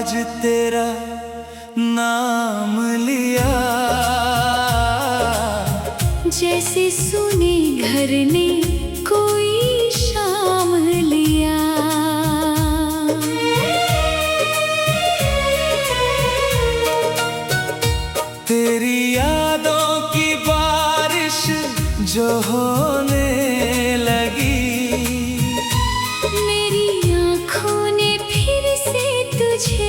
आज तेरा नाम लिया, जैसे सुने घर ने कोई शाम लिया। तेरी यादों की बारिश जो होने लगी, मेरी आँखों ने फिर से तुझे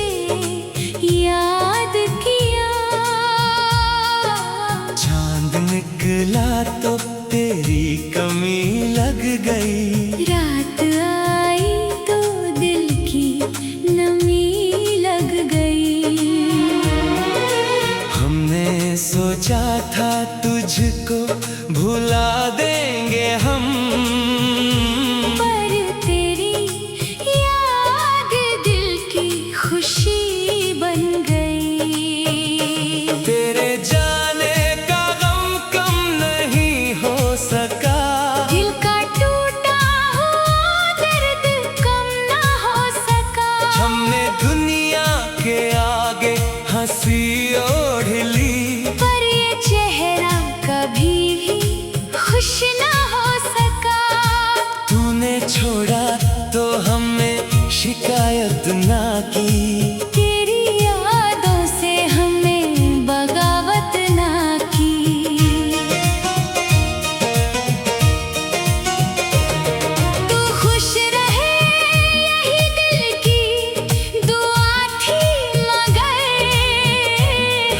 याद किया। चांद निकला तो तेरी कमी लग गई, रात आई तो दिल की नमी लग गई। हमने सोचा था तुझको भुला देंगे हम, पर तेरी याद दिल की खुशी बन गई। तेरे जाने का गम कम नहीं हो सका, दिल का टूटा हुआ दर्द कम ना हो सका। हमने दुनिया के आगे हंसी ओढ़ ली, पर ये चेहरा कभी भी खुश ना हो सका। तूने छोड़ा तो हमें शिकायत ना की, तेरी यादों से हमें बगावत ना की। तू खुश रहे यही दिल की दुआ थी, मगर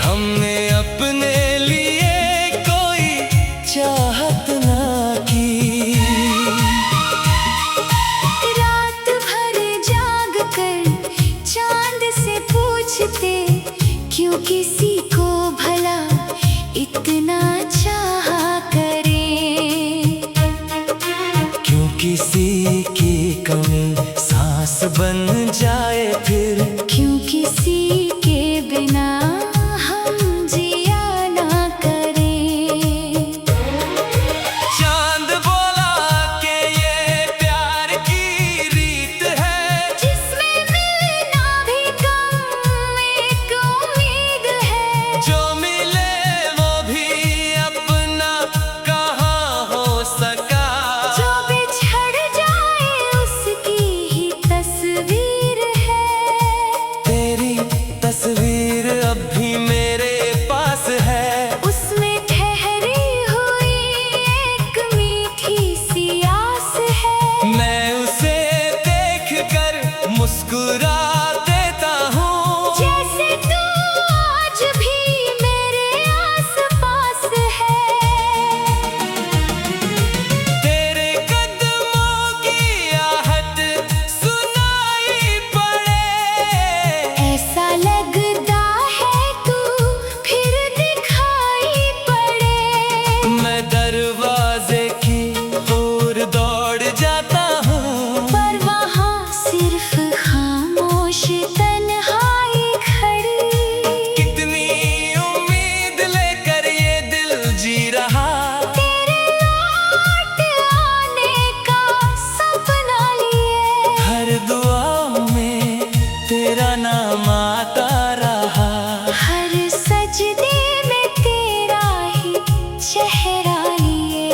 हमने अपने लिए कोई चाहत ना की। रात भर जाग कर चांद से पूछते, क्यों किसी को भला इतना चाहा करें। क्यों किसी की कमी सांस बन जाए फिर, क्यों किसी के बिना हम जिया ना करें। चांद बोला कि ये प्यार की रीत है, जिसमें मिलना भी कम एक उम्मीद है। जो मिले वो भी अपना कहाँ हो सका। जो बिछड़ जाए उसकी ही तस्वीर है। तेरी तस्वीर अब भी मेरे पास है, उसमें ठहरी हुई एक मीठी सी आस है। मैं उसे देख कर मुस्कुरा देता हूँ, जैसे तू आज भी मेरे आस-पास है। तेरे कदमों की आहट सुनाई पड़े, ऐसा लगता है तू फिर दिखाई पड़े। मैं दरवाजे की ओर दौड़ जाता हूँ, पर वहाँ सिर्फ खामोश तन्हाई खड़ी। कितनी उम्मीद लेकर ये दिल जी रहा। तेरे लौट आने का सपना लिए, हर दुआ में तेरा नाम आता रहा, हर सजदे में तेरा ही चेहरा लिए।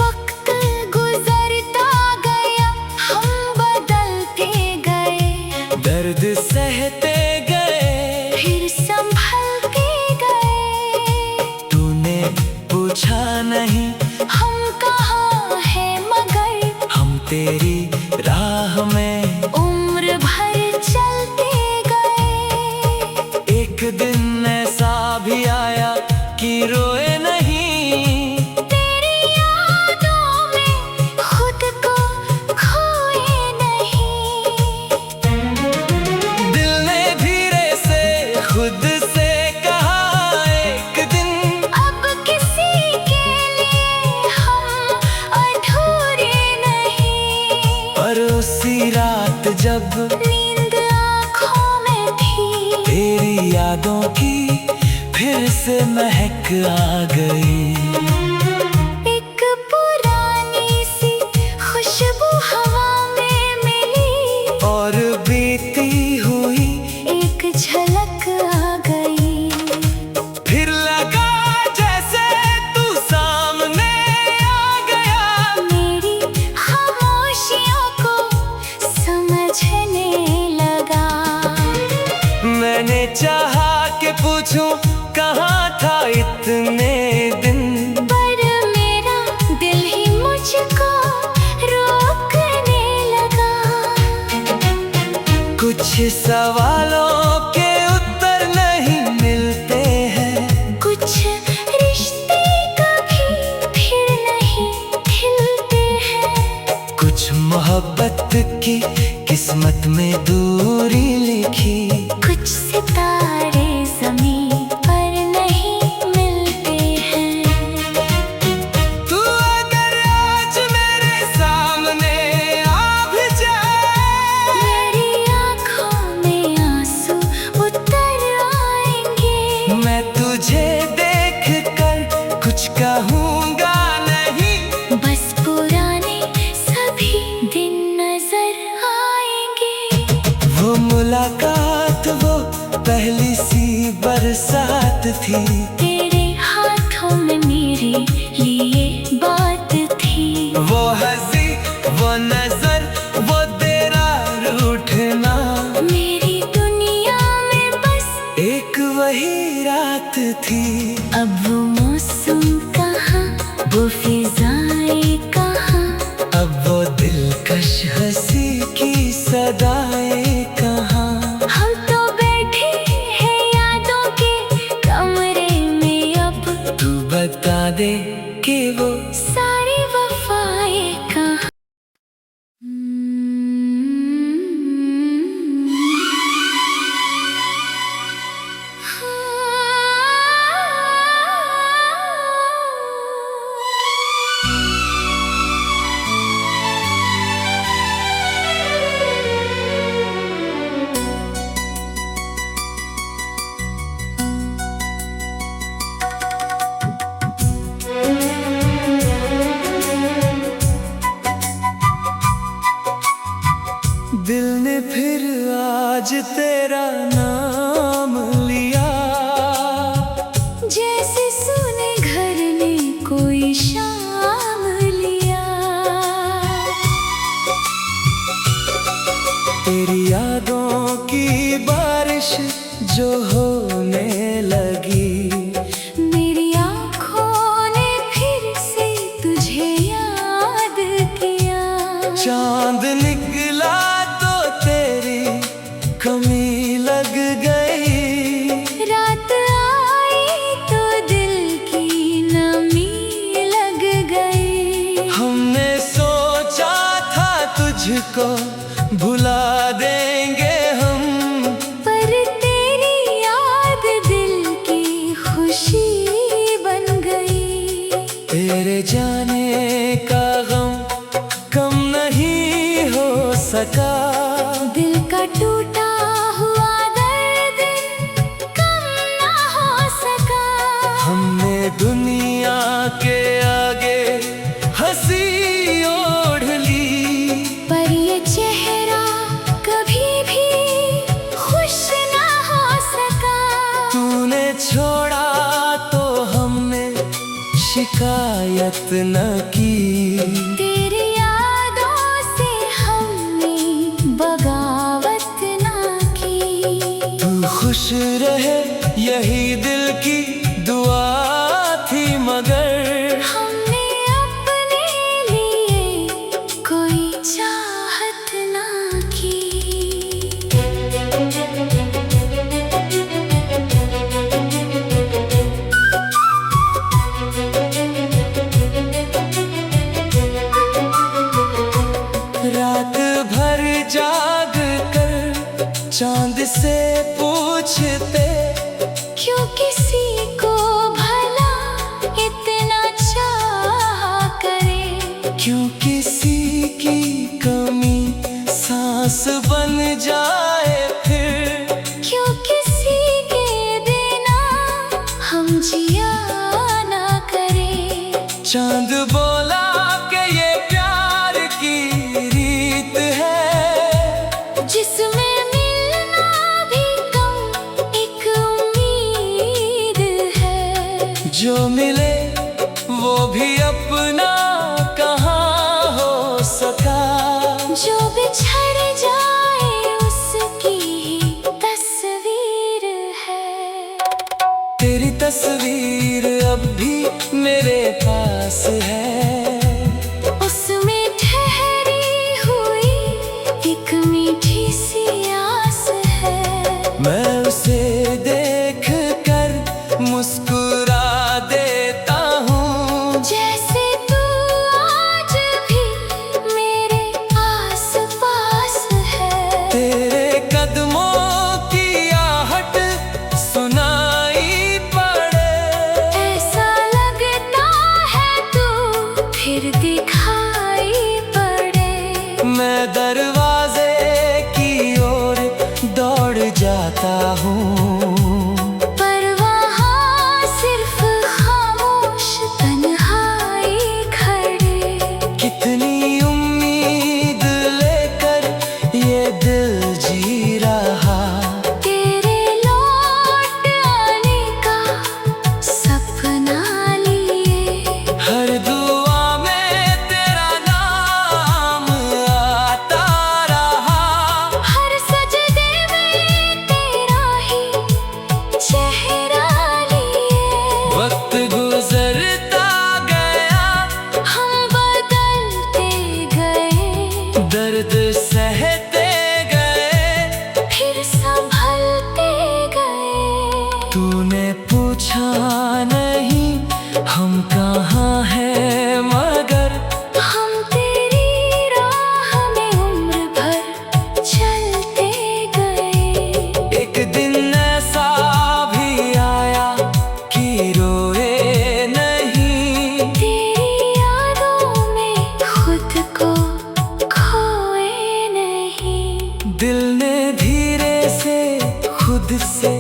वक्त गुजरता गया, हम बदलते गए, दर्द सहते गए, फिर संभल के गए। तूने पूछा नहीं हम कहाँ हैं मगर हम तेरी राह में उम्र भर चलते गए। एक दिन ऐसा भी आया कि रोए नहीं, तेरी यादों में खुद को खोए नहीं। दिल ने धीरे से खुद से कहा एक दिन, अब किसी के लिए हम अधूरे नहीं। पर उसी रात जब नींद आँखों में थी, तेरी यादों की फिर से महक आ गई। एक पुरानी सी खुशबू हवा में मिली, सवालों के उत्तर नहीं मिलते हैं, कुछ रिश्ते कभी फिर नहीं खिलते हैं, कुछ मोहब्बत की किस्मत में दूरी लिखी, कुछ सितारे ज़मीं पर नहीं मिलते हैं। तू अगर आज मेरे सामने आ भी जाए, मेरी आँखों में आंसू उतर आएंगे, मैं तुझे देख कर कुछ कहूँगा नहीं, बस पुराने सभी दिन नजर आएंगे। वो मुलाकात, वो पहली सी बरसात थी, तेरे हाथों में मेरे लिए बात थी, वो हंसी, वो नजर, वो तेरा रूठना, मेरी दुनिया में बस एक वही रात थी। अब वो मौसम कहाँ, वो फिजाएं कहाँ, अब वो दिलकश हंसी की सदाएं कहाँ, हम तो बैठे हैं यादों के कमरे में अब, तू बता दे कि वो सारी वफाएं कहाँ। दिल ने फिर आज तेरा नाम लिया, जैसे सुने घर ने कोई शाम लिया, तेरी यादों की बारिश जो होने लगी, मेरी आँखों ने फिर से तुझे याद किया, चांद निकला तो तेरी कमी लग गई, रात आई तो दिल की नमी लग गई, हमने सोचा था तुझको भुला देंगे हम, पर तेरी याद दिल की खुशी बन गई, तेरे जाने का गम कम नहीं हो सका, दिल का टूटा हुआ दर्द कम ना हो सका, हमने दुनिया के आगे हंसी ओढ़ ली, पर ये चेहरा कभी भी खुश ना हो सका, तूने छोड़ा तो हमने शिकायत न की, तेरी यादों से हमने बगावत ना की, तू खुश रहे यही दिल की दुआ थी, मगर हमने अपने लिए कोई चाहत ना की। रात भर जाग कर चांद से पूछते, क्यों किसी को भला इतना चाहा करे, क्यों किसी की कमी सांस बन जाए फिर, क्यों किसी के बिना हम जिया ना करे, चांद बोला कि ये प्यार की रीत है, जिसमें मिलना भी कम एक उम्मीद है, जो मिले वो भी अपना कहाँ हो सका, जो बिछड़ जाए उसकी ही तस्वीर है, तेरी तस्वीर अब भी मेरे पास है, उसमें ठहरी हुई एक मीठी सी आस दरवाजे की ओर दौड़ जाता हूँ, पर वहाँ सिर्फ खामोश तन्हाई खड़े। कितनी उम्मीद लेकर ये दिल जी रहा, तेरे लौट आने का सपना लिए। हर दुआ में तेरा नाम आता रहा, हर सजदे में तेरा ही चेहरा लिए। वक्त गुजरता गया, हम बदलते गए, दर्द सहते गए, फिर संभलते गए। तूने पूछा नहीं हम कहाँ हैं, मगर हम तेरी राह में उम्र भर चलते गए। एक दिन ऐसा भी आया कि रोए नहीं, तेरी यादों में खुद को खोए नहीं। दिल ने धीरे से खुद से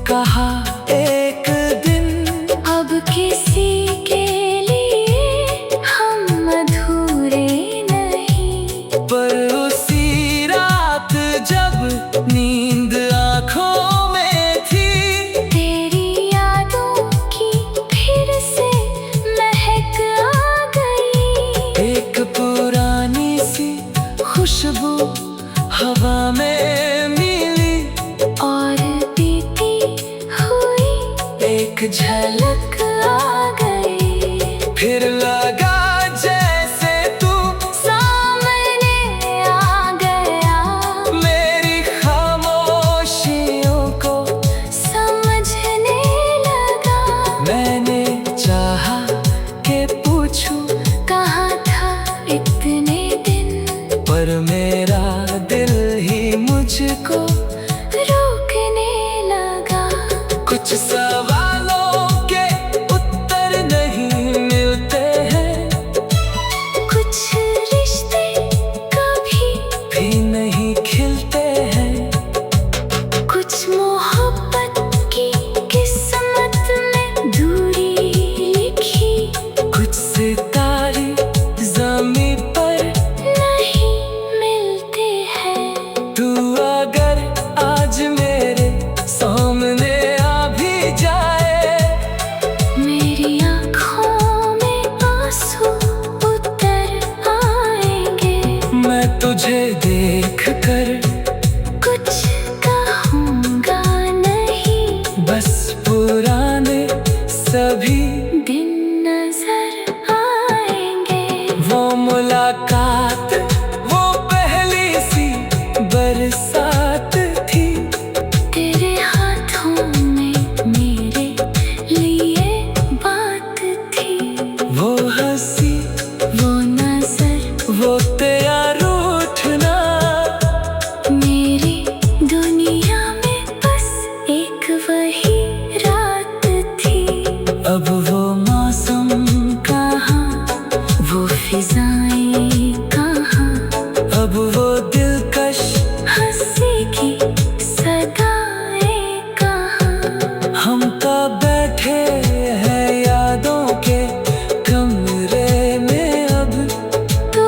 कहा एक दिन, अब किसी के लिए हम अधूरे नहीं। पर उसी रात जब नींद आँखों में थी, तेरी यादों की फिर से महक आ गई। एक पुरानी सी खुशबू हवा में मिली, और बीती हुई एक झलक झलक आ गई। फिर लगा जैसे तू सामने आ गया, मेरी खामोशियों को समझने लगा। मैंने चाहा कि पूछूं, कहाँ था इतने दिन, पर मेरा दिल ही मुझको रोकने लगा। कुछ सवालों के उत्तर नहीं मिलते हैं, कुछ रिश्ते कभी भी नहीं खिलते हैं, कुछ मोहब्बत की किस्मत में दूरी लिखी। कुछ सितारे ज़मीं पर नहीं मिलते हैं। तू अगर आज मेरे सामने आ भी जाए, मेरी आँखों में आंसू उतर आएंगे। मैं तुझे देख कर कुछ कहूँगा नहीं, बस पुराने सभी दिन नजर आएंगे। वो मुलाकात, वो पहली सी बरसात थी, तेरे हाथों में मेरे लिए बात थी। वो हंसी, वो नजर, वो तेरा रूठना, मेरी दुनिया में बस एक वही रात थी। अब वो मौसम कहाँ, वो फिजाएं कहाँ, अब वो दिलकश हंसी की सदाएं कहाँ। हम कब बैठे हैं यादों के कमरे में अब। तू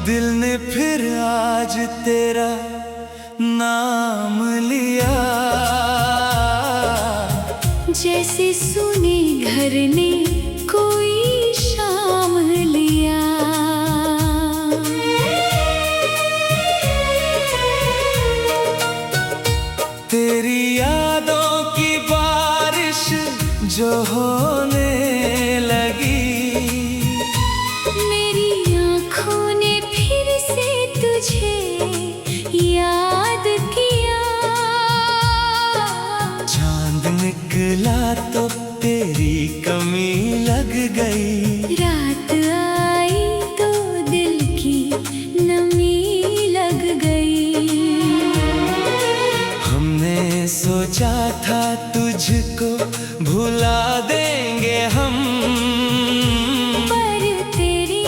दिल ने फिर आज तेरा नाम लिया। जैसे सुने घर ने कोई शाम लिया। तेरी यादों की बारिश जो होने लगी, मेरी आँखों ने फिर से तुझे याद किया। चांद निकला तो तेरी कमी लग गई, रात आई तो दिल की नमी लग गई। हमने सोचा था तुझको भुला देंगे हम, पर तेरी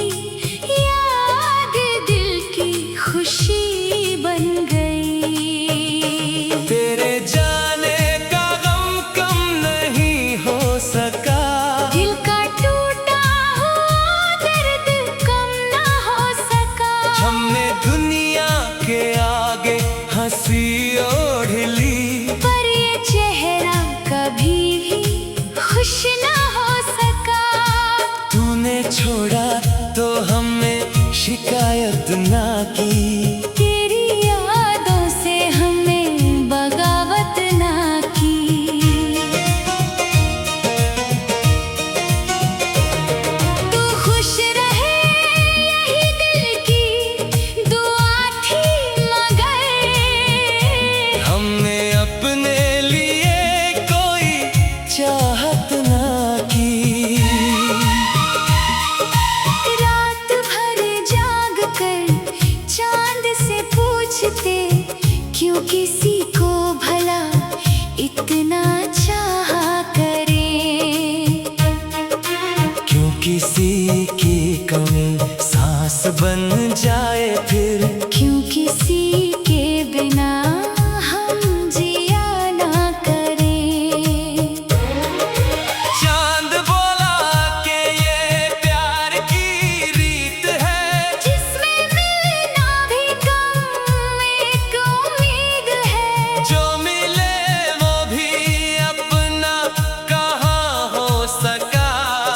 याद दिल की खुशी बन गई। तेरे जाने का गम कम नहीं हो सका, दिल का टूटा हुआ दर्द कम ना हो सका। हमने दुनिया के आगे हंसी ओढ़ ली, पर ये चेहरा कभी भी खुश ना हो सका। तूने छोड़ा तो हमने शिकायत ना की, तेरी यादों से हमें बगावत ना की। तू खुश रहे यही दिल की दुआ थी, मगर हमने अपने लिए कोई चाहत ना की। रात भर जाग कर चांद से पूछते, क्यों किसी को भला इतना चाहा करें। क्यों किसी की कमी सांस बन जाए फिर, क्यों किसी के बिना हम जिया ना करें। चांद बोला कि ये प्यार की रीत है, जिसमें मिलना भी कम एक उम्मीद है। जो मिले वो भी अपना कहाँ हो सका।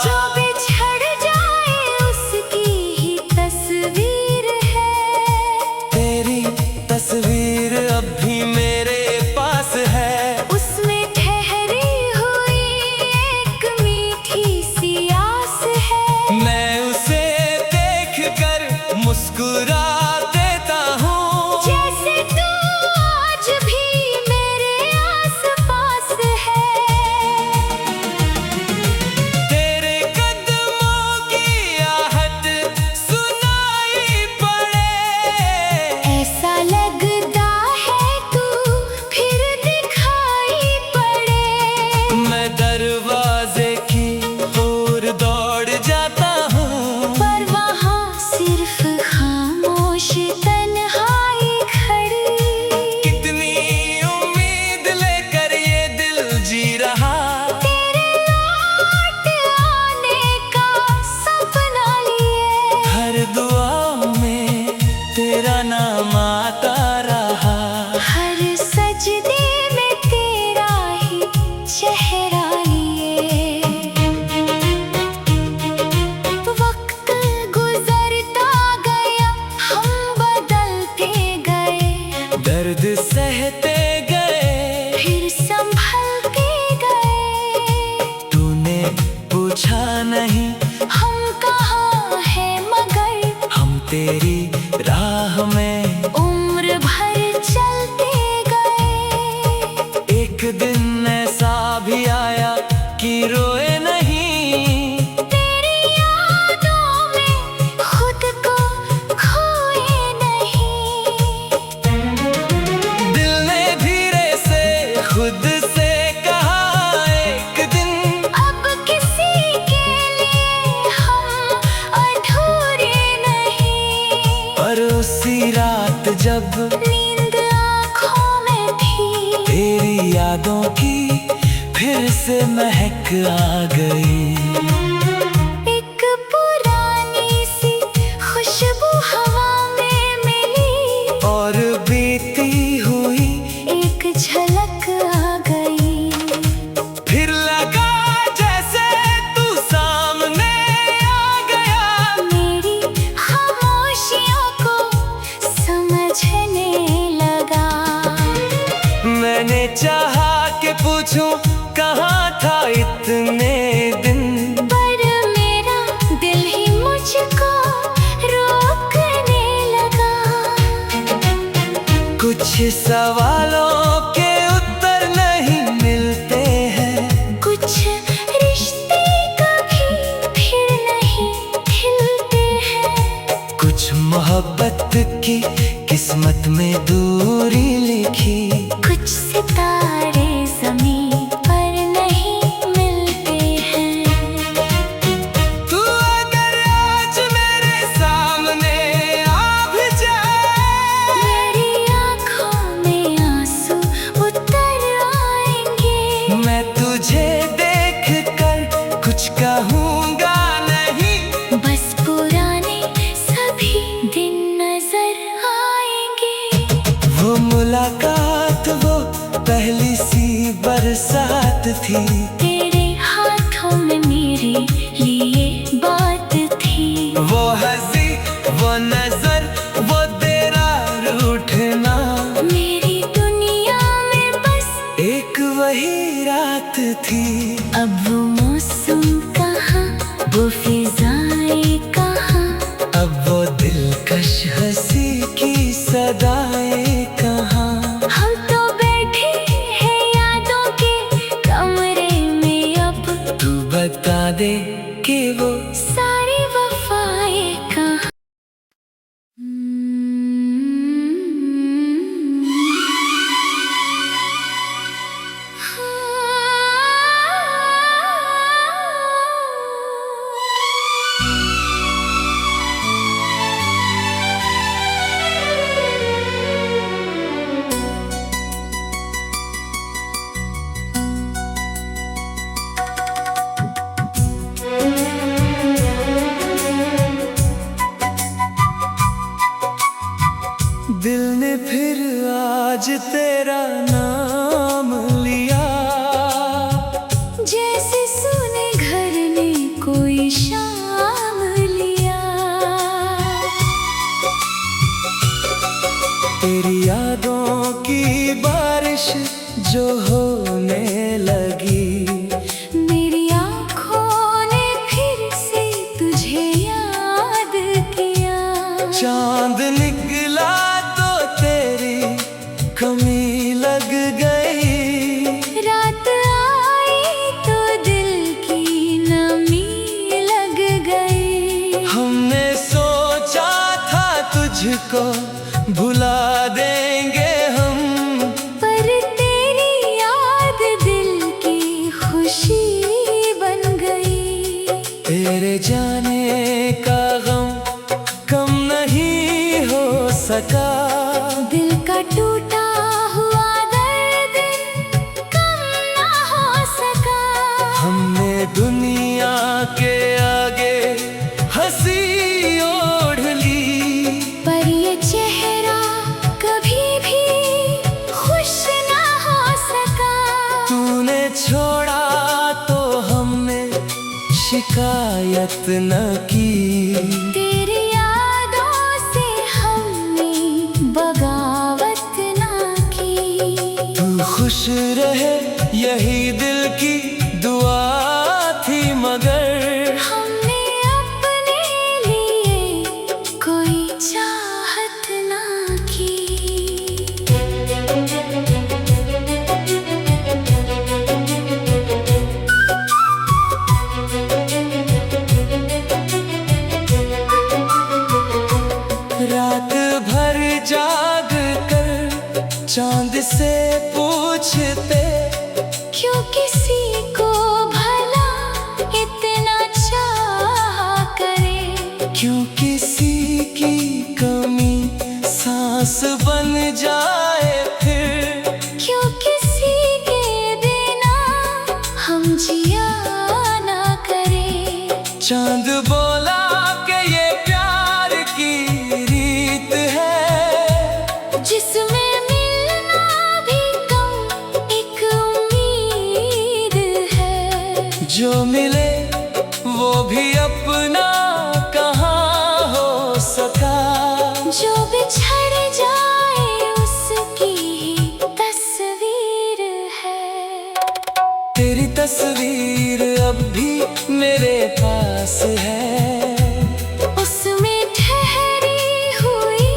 जो बिछड़ जाए उसकी ही तस्वीर है। तेरी तस्वीर अब भी मेरे पास है, उसमें ठहरी हुई एक मीठी सी आस है। मैं उसे देख कर मुस्कुरा देता हूँ, जैसे तू आज भी मेरे आसपास है। तेरे कदमों की आहट सुनाई पड़े, ऐसा लगता है तू फिर दिखाई पड़े। मैं दरवाजे की ओर दौड़ जाता हूँ, पर वहाँ सिर्फ खामोश तन्हाई खड़ी। कितनी उम्मीद लेकर ये दिल जी रहा। तेरे लौट आने का सपना लिए, हर दुआ में तेरा नाम आता रहा, हर सजदे में तेरा ही चेहरा लिए। वक्त गुजरता गया, हम बदलते गए, दर्द सहते गए, फिर संभलते गए। तूने पूछा नहीं हम कहाँ हैं मगर हम तेरी राह में उम्र भर चलते गए। एक दिन ऐसा भी आया कि रोए नहीं, तेरी यादों में खुद को खोए नहीं। दिल ने धीरे से खुद से कहा एक दिन, अब किसी के लिए हम अधूरे नहीं। पर उसी रात जब नींद आँखों में थी, तेरी यादों की फिर से महक आ गई। एक पुरानी सी खुशबू हवा सवालों के उत्तर नहीं मिलते हैं। कुछ रिश्ते कभी फिर नहीं खिलते हैं। कुछ मोहब्बत की किस्मत में दूरी लिखी। कुछ सितारे ज़मीन पर नहीं मिलते हैं। तू अगर आज मेरे सामने आ भी जाए, मेरी आँखों में आंसू उतर आएंगे। मैं तुझे देख कर कुछ कहूँगा नहीं। बस पुराने सभी दिन नजर आएंगे। वो मुलाकात, वो पहली सी बरसात थी। तेरे हाथों में मेरे लिए बात थी। वो हंसी, वो नजर, वो तेरा रूठना, मेरी दुनिया में बस एक वही रात थी। अब वो मौसम कहाँ, वो फिजाएं कहाँ। अब वो दिलकश हंसी की सदाएं कहाँ। हम तो बैठे हैं यादों के कमरे में अब। तू बता दे कि वो सारी वफाएं कहाँ। दिल ने फिर आज तेरा नाम लिया। जैसे सुने घर ने कोई शाम लिया। तेरी यादों की बारिश जो होने लगी। मेरी आँखों ने फिर से तुझे याद किया। चांद निकला तो तेरी कमी लग गई। रात आई तो दिल की नमी लग गई। हमने सोचा था तुझको भुला देंगे हम, पर तेरी याद दिल की खुशी बन गई। तेरे जाने का गम कम नहीं हो सका। दिल का टूटा हुआ दर्द कम ना हो सका। हमने दुनिया के आगे हंसी ओढ़ ली। पर ये चेहरा कभी भी खुश ना हो सका। तूने छोड़ा तो हमने शिकायत न की। तेरी यादों से हमने बगावत ना की। तू खुश रहे यही दिल की दुआ थी, मगर हमने अपने लिए कोई चाहत ना की। रात भर जाग कर चांद से पूछते, क्यों किसी को भला इतना चाहा करे। क्यों किसी की कमी सांस बन जाए फिर। क्यों किसी के बिना हम जिया ना करे। चांद बोला कि ये प्यार की रीत है, जिसमें मिलना भी कम एक उम्मीद है। जो मिले वो भी अपना कहाँ हो सका। जो बिछड़ जाए उसकी ही तस्वीर है। तेरी तस्वीर अब भी मेरे पास है। उसमें ठहरी हुई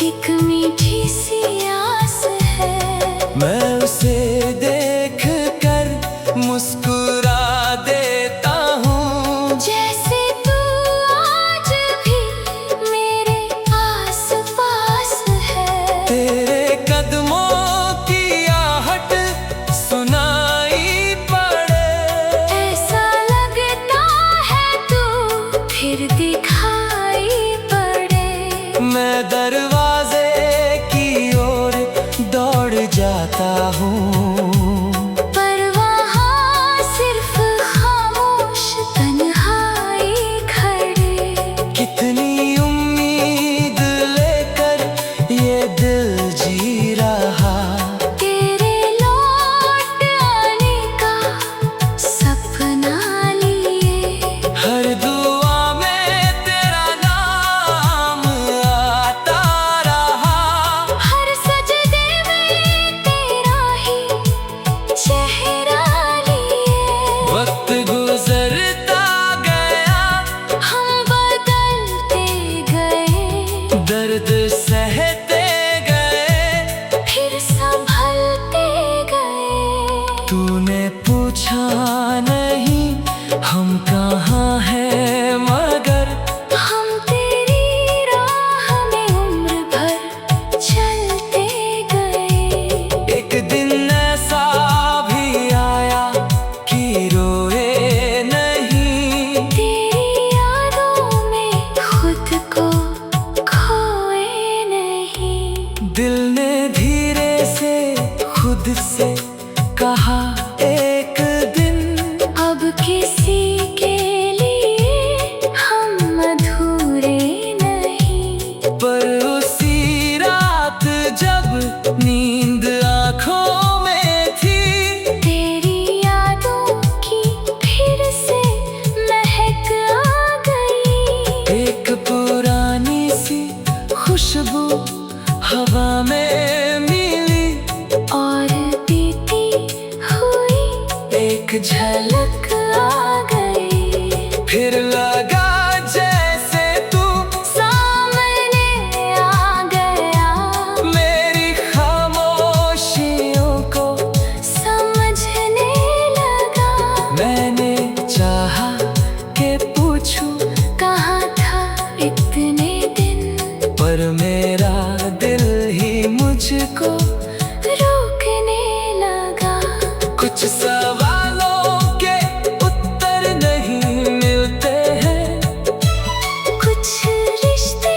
एक मीठी सी आस मैं दरवाजे की ओर दौड़ जाता हूँ, पर वहाँ सिर्फ खामोश तन्हाई खड़े। कितनी उम्मीद लेकर ये दिल जी रहा, तेरे लौट आने का सपना लिए। हर दुआ में तेरा नाम आता रहा, हर सजदे में तेरा ही चेहरा लिए। वक्त गुजरता गया, हम बदलते गए, दर्द सहते गए, फिर संभलते गए। तूने पूछा नहीं हम कहाँ हैं, मगर हम तेरी राह में उम्र भर चलते गए। एक दिन ऐसा भी आया कि रोए नहीं, तेरी यादों में खुद को खोए नहीं। दिल ने धीरे से खुद से कहा एक दिन, अब किसी के लिए हम अधूरे नहीं। पर उसी रात जब नींद आँखों में थी, तेरी यादों की फिर से महक आ गई। एक पुरानी सी खुशबू हवा में मिली, और बीती हुई एक झलक आ गई। फिर लगा जैसे तू सामने आ गया, मेरी खामोशियों को समझने लगा। मैंने चाहा कि पूछूं, कहाँ था इतने दिन, पर मेरा दिल ही मुझको रोकने लगा। कुछ सवालों के उत्तर नहीं मिलते हैं, कुछ रिश्ते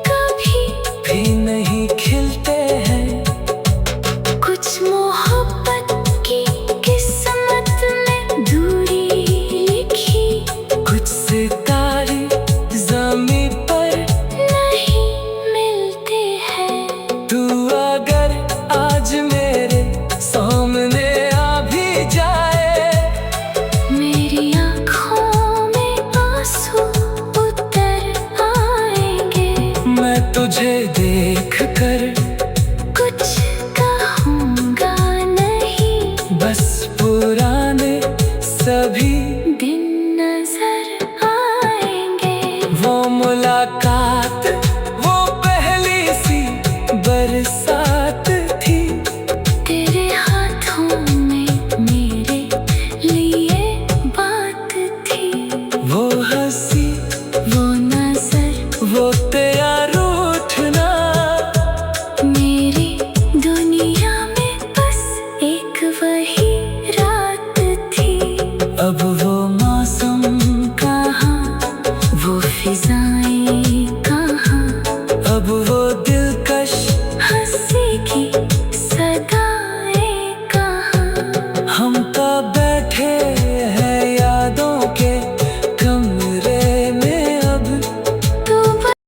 कभी भी नहीं खिलते हैं, कुछ मोहब्बत की किस्मत में दूरी लिखी। कुछ सितारे ज़मीं पर नहीं मिलते हैं। तू अगर आज मेरे सामने आ भी जाए, मेरी आँखों में आंसू उतर आएंगे। मैं तुझे देख कर कुछ कहूँगा नहीं, बस पुराने सभी दिन नजर आएंगे। वो मुलाकात, वो पहली सी बरसात थी, तेरे हाथों में मेरे लिए बात थी। वो हंसी, वो नजर, वो तेरा